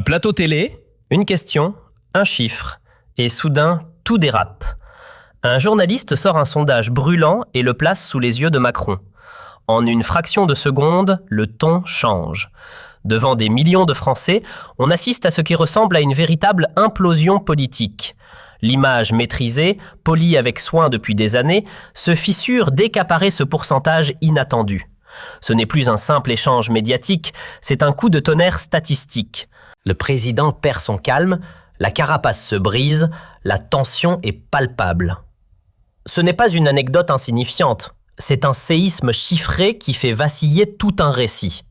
Plateau télé, une question, un chiffre, et soudain, tout dérape. Un journaliste sort un sondage brûlant et le place sous les yeux de Macron. En une fraction de seconde, le ton change. Devant des millions de Français, on assiste à ce qui ressemble à une véritable implosion politique. L'image maîtrisée, polie avec soin depuis des années, se fissure dès qu'apparaît ce pourcentage inattendu. Ce n'est plus un simple échange médiatique, c'est un coup de tonnerre statistique. Le président perd son calme, la carapace se brise, la tension est palpable. Ce n'est pas une anecdote insignifiante, c'est un séisme chiffré qui fait vaciller tout un récit.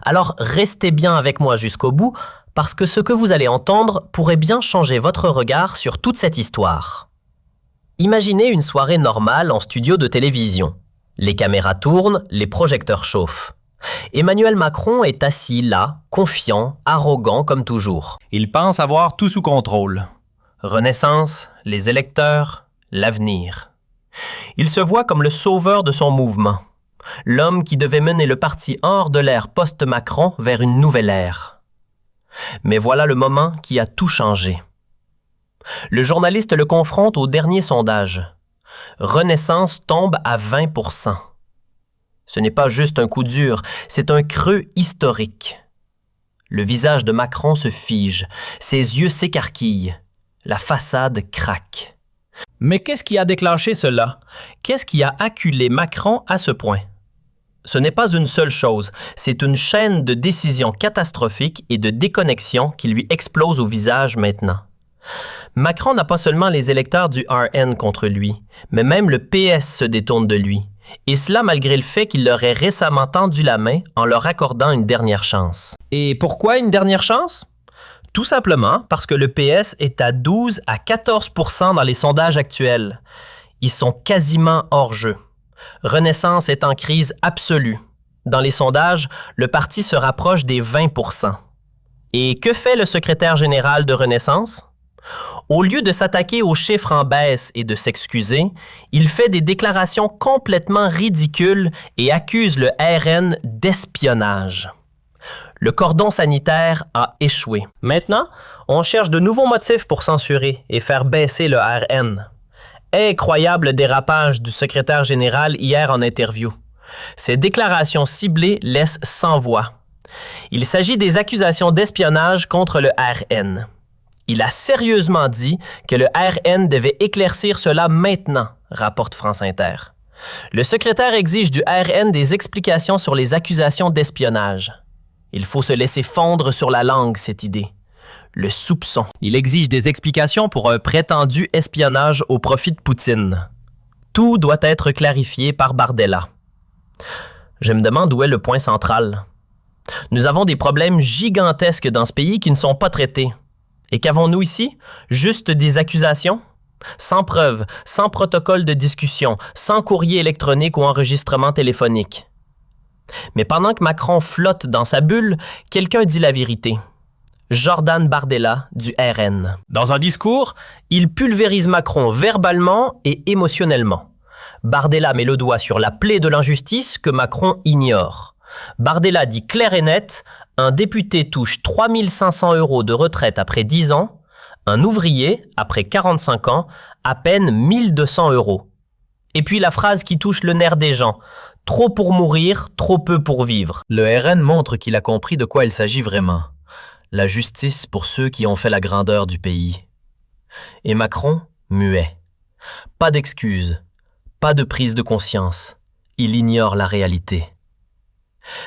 Alors restez bien avec moi jusqu'au bout, parce que ce que vous allez entendre pourrait bien changer votre regard sur toute cette histoire. Imaginez une soirée normale en studio de télévision. Les caméras tournent, les projecteurs chauffent. Emmanuel Macron est assis là, confiant, arrogant comme toujours. Il pense avoir tout sous contrôle. Renaissance, les électeurs, l'avenir. Il se voit comme le sauveur de son mouvement. L'homme qui devait mener le parti hors de l'ère post-Macron vers une nouvelle ère. Mais voilà le moment qui a tout changé. Le journaliste le confronte au dernier sondage. Renaissance tombe à 20%. Ce n'est pas juste un coup dur, c'est un creux historique. Le visage de Macron se fige, ses yeux s'écarquillent, la façade craque. Mais qu'est-ce qui a déclenché cela? Qu'est-ce qui a acculé Macron à ce point? Ce n'est pas une seule chose, c'est une chaîne de décisions catastrophiques et de déconnexion qui lui explose au visage maintenant. Macron n'a pas seulement les électeurs du RN contre lui, mais même le PS se détourne de lui. Et cela malgré le fait qu'il leur ait récemment tendu la main en leur accordant une dernière chance. Et pourquoi une dernière chance? Tout simplement parce que le PS est à 12 à 14% dans les sondages actuels. Ils sont quasiment hors jeu. Renaissance est en crise absolue. Dans les sondages, le parti se rapproche des 20%. Et que fait le secrétaire général de Renaissance? Au lieu de s'attaquer aux chiffres en baisse et de s'excuser, il fait des déclarations complètement ridicules et accuse le RN d'espionnage. Le cordon sanitaire a échoué. Maintenant, on cherche de nouveaux motifs pour censurer et faire baisser le RN. Incroyable dérapage du secrétaire général hier en interview. Ces déclarations ciblées laissent sans voix. Il s'agit des accusations d'espionnage contre le RN. Il a sérieusement dit que le RN devait éclaircir cela maintenant, rapporte France Inter. Le secrétaire exige du RN des explications sur les accusations d'espionnage. Il faut se laisser fondre sur la langue, cette idée. Le soupçon. Il exige des explications pour un prétendu espionnage au profit de Poutine. Tout doit être clarifié par Bardella. Je me demande où est le point central. Nous avons des problèmes gigantesques dans ce pays qui ne sont pas traités. Et qu'avons-nous ici? Juste des accusations? Sans preuve, sans protocole de discussion, sans courrier électronique ou enregistrement téléphonique. Mais pendant que Macron flotte dans sa bulle, quelqu'un dit la vérité. Jordan Bardella, du RN. Dans un discours, il pulvérise Macron verbalement et émotionnellement. Bardella met le doigt sur la plaie de l'injustice que Macron ignore. Bardella dit clair et net, un député touche 3 500 € de retraite après 10 ans, un ouvrier, après 45 ans, à peine 1 200 €. Et puis la phrase qui touche le nerf des gens, trop pour mourir, trop peu pour vivre. Le RN montre qu'il a compris de quoi il s'agit vraiment. La justice pour ceux qui ont fait la grandeur du pays. Et Macron, muet. Pas d'excuses, pas de prise de conscience. Il ignore la réalité.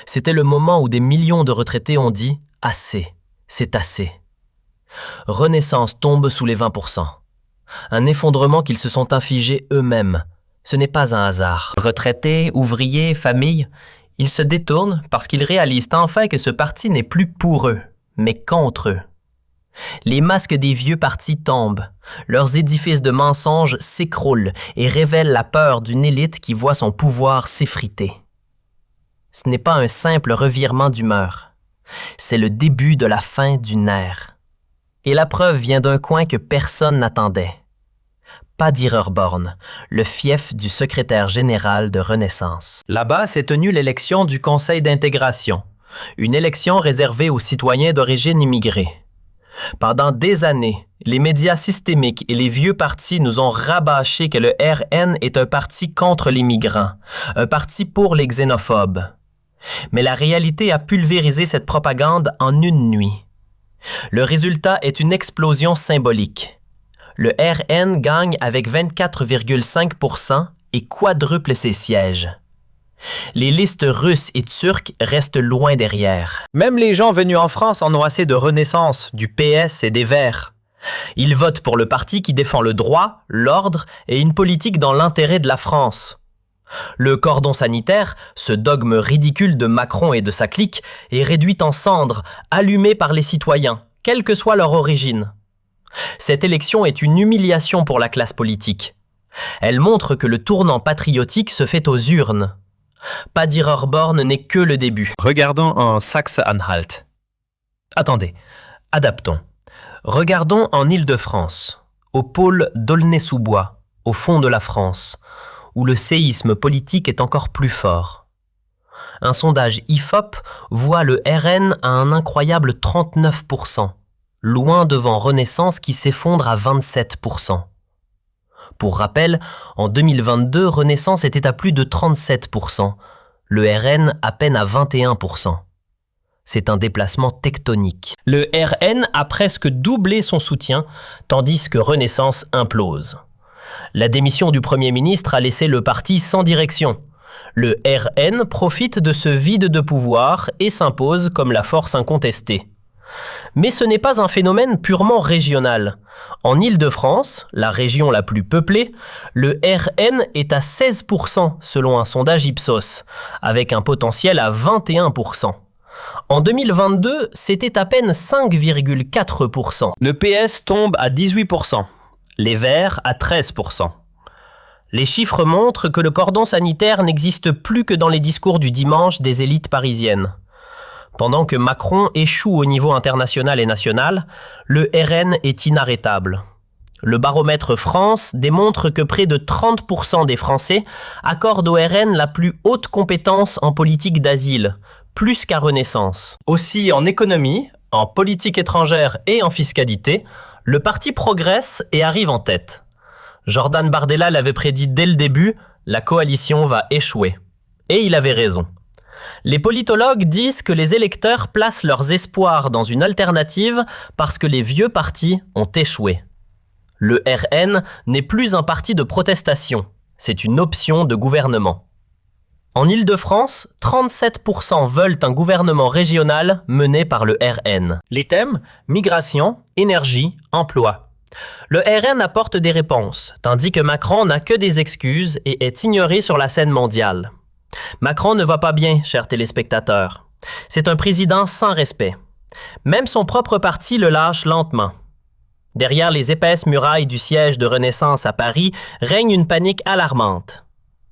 C'était le moment où des millions de retraités ont dit « assez, c'est assez ». Renaissance tombe sous les 20%. Un effondrement qu'ils se sont infligés eux-mêmes. Ce n'est pas un hasard. Retraités, ouvriers, familles, ils se détournent parce qu'ils réalisent enfin que ce parti n'est plus pour eux, mais contre eux. Les masques des vieux partis tombent, leurs édifices de mensonges s'écroulent et révèlent la peur d'une élite qui voit son pouvoir s'effriter. Ce n'est pas un simple revirement d'humeur, c'est le début de la fin d'une ère. Et la preuve vient d'un coin que personne n'attendait. Padirerborn, le fief du secrétaire général de Renaissance. Là-bas s'est tenue l'élection du Conseil d'intégration, une élection réservée aux citoyens d'origine immigrée. Pendant des années, les médias systémiques et les vieux partis nous ont rabâché que le RN est un parti contre les migrants, un parti pour les xénophobes. Mais la réalité a pulvérisé cette propagande en une nuit. Le résultat est une explosion symbolique. Le RN gagne avec 24,5% et quadruple ses sièges. Les listes russes et turques restent loin derrière. Même les gens venus en France en ont assez de Renaissance, du PS et des Verts. Ils votent pour le parti qui défend le droit, l'ordre et une politique dans l'intérêt de la France. Le cordon sanitaire, ce dogme ridicule de Macron et de sa clique, est réduit en cendres, allumé par les citoyens, quelle que soit leur origine. Cette élection est une humiliation pour la classe politique. Elle montre que le tournant patriotique se fait aux urnes. Padirorborn n'est que le début. Regardons en Saxe-Anhalt. Attendez, adaptons. Regardons en Île-de-France, au pôle d'Aulnay-sous-Bois, au fond de la France, où le séisme politique est encore plus fort. Un sondage IFOP voit le RN à un incroyable 39%, loin devant Renaissance qui s'effondre à 27%. Pour rappel, en 2022, Renaissance était à plus de 37%, le RN à peine à 21%. C'est un déplacement tectonique. Le RN a presque doublé son soutien, tandis que Renaissance implose. La démission du Premier ministre a laissé le parti sans direction. Le RN profite de ce vide de pouvoir et s'impose comme la force incontestée. Mais ce n'est pas un phénomène purement régional. En Île-de-France, la région la plus peuplée, le RN est à 16% selon un sondage Ipsos, avec un potentiel à 21%. En 2022, c'était à peine 5,4%. Le PS tombe à 18%, les Verts à 13%. Les chiffres montrent que le cordon sanitaire n'existe plus que dans les discours du dimanche des élites parisiennes. Pendant que Macron échoue au niveau international et national, le RN est inarrêtable. Le baromètre France démontre que près de 30% des Français accordent au RN la plus haute compétence en politique d'asile, plus qu'à Renaissance. Aussi en économie, en politique étrangère et en fiscalité, le parti progresse et arrive en tête. Jordan Bardella l'avait prédit dès le début, la coalition va échouer. Et il avait raison. Les politologues disent que les électeurs placent leurs espoirs dans une alternative parce que les vieux partis ont échoué. Le RN n'est plus un parti de protestation, c'est une option de gouvernement. En Île-de-France, 37% veulent un gouvernement régional mené par le RN. Les thèmes : migration, énergie, emploi. Le RN apporte des réponses, tandis que Macron n'a que des excuses et est ignoré sur la scène mondiale. Macron ne va pas bien, chers téléspectateurs. C'est un président sans respect. Même son propre parti le lâche lentement. Derrière les épaisses murailles du siège de Renaissance à Paris règne une panique alarmante.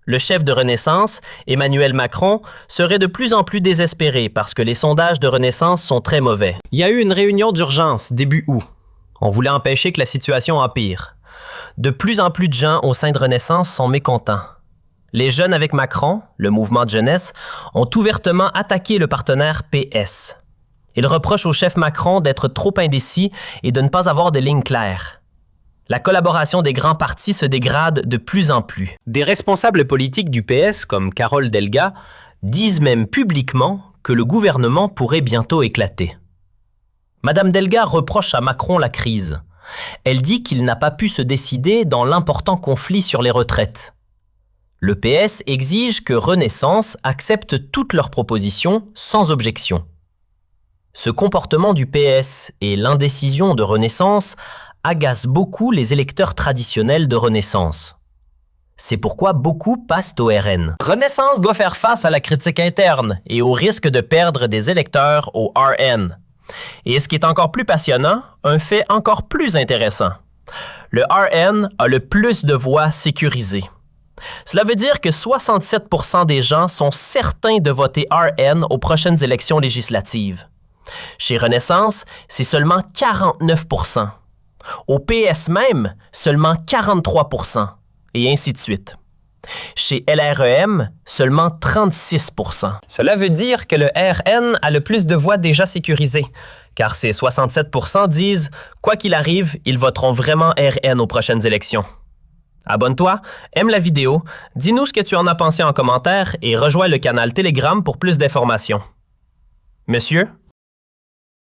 Le chef de Renaissance, Emmanuel Macron, serait de plus en plus désespéré parce que les sondages de Renaissance sont très mauvais. Il y a eu une réunion d'urgence début août. On voulait empêcher que la situation empire. De plus en plus de gens au sein de Renaissance sont mécontents. Les jeunes avec Macron, le mouvement de jeunesse, ont ouvertement attaqué le partenaire PS. Ils reprochent au chef Macron d'être trop indécis et de ne pas avoir de ligne claire. La collaboration des grands partis se dégrade de plus en plus. Des responsables politiques du PS, comme Carole Delga, disent même publiquement que le gouvernement pourrait bientôt éclater. Madame Delga reproche à Macron la crise. Elle dit qu'il n'a pas pu se décider dans l'important conflit sur les retraites. Le PS exige que Renaissance accepte toutes leurs propositions sans objection. Ce comportement du PS et l'indécision de Renaissance agacent beaucoup les électeurs traditionnels de Renaissance. C'est pourquoi beaucoup passent au RN. Renaissance doit faire face à la critique interne et au risque de perdre des électeurs au RN. Et ce qui est encore plus passionnant, un fait encore plus intéressant. Le RN a le plus de voix sécurisées. Cela veut dire que 67% des gens sont certains de voter RN aux prochaines élections législatives. Chez Renaissance, c'est seulement 49%. Au PS même, seulement 43%. Et ainsi de suite. Chez LREM, seulement 36 %. Cela veut dire que le RN a le plus de voix déjà sécurisées, Car ces 67 % disent « Quoi qu'il arrive, ils voteront vraiment RN aux prochaines élections ». Abonne-toi, aime la vidéo, dis-nous ce que tu en as pensé en commentaire et rejoins le canal Telegram pour plus d'informations. Monsieur,